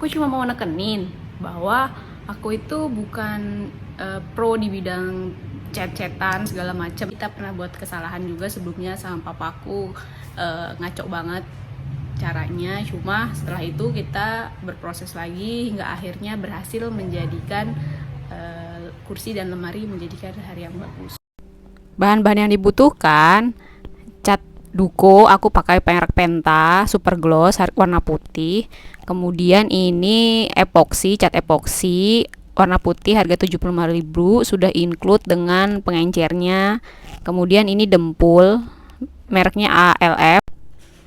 Aku cuma mau nekenin bahwa aku itu bukan pro di bidang chat-chatan segala macam. Kita pernah buat kesalahan juga sebelumnya sama papaku, ngaco banget caranya. Cuma setelah itu kita berproses lagi hingga akhirnya berhasil menjadikan kursi dan lemari menjadikan hari yang bagus. Bahan-bahan yang dibutuhkan: cat Duco, aku pakai merek Penta Super Gloss warna putih. Kemudian ini epoxy, cat epoxy warna putih harga 75.000, sudah include dengan pengencernya. Kemudian ini Dempul, mereknya ALF.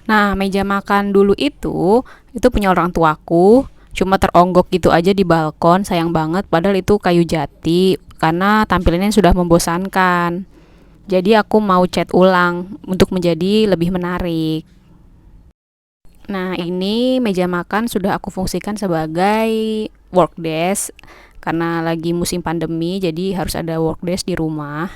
Nah, meja makan dulu itu punya orang tuaku, cuma teronggok gitu aja di balkon, sayang banget, padahal itu kayu jati karena tampilannya sudah membosankan. Jadi aku mau cat ulang untuk menjadi lebih menarik. Nah, ini meja makan sudah aku fungsikan sebagai work desk karena lagi musim pandemi, jadi harus ada work desk di rumah.